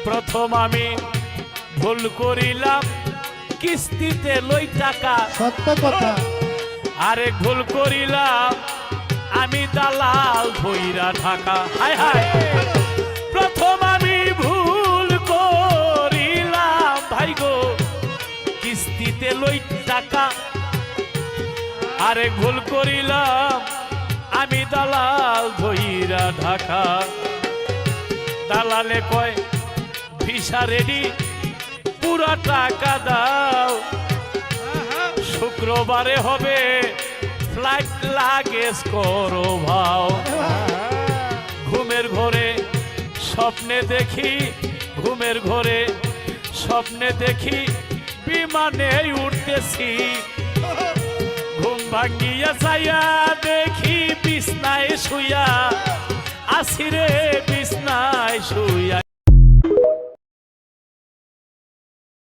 প্রথম আমি ভুল করিলাম কিস্তিতে লই টাকা, সত্য কথা। আরেক ভুল করিলাম আমি দালাল ধইরা ঢাকা। হায় হায়, প্রথম আমি ভুল করিলাম ভাই গো কিস্তিতে লই টাকা, আরেক ভুল করিলাম আমি দালাল ধইরা ঢাকা। দালালে কয় ভিসা রেডি পুরা টাকা দাও, শুক্রবারে হবে ফ্লাইট লাগেজ করো ভাও। ঘুমের ঘরে স্বপ্নে দেখি, ঘুমের ঘরে স্বপ্নে দেখি বিমানে উঠতেছি, ঘুম ভাঙ্গিয়া যাইয়া দেখি বিছনায় শুইয়া আসিরে, বিছনায় শুইয়া।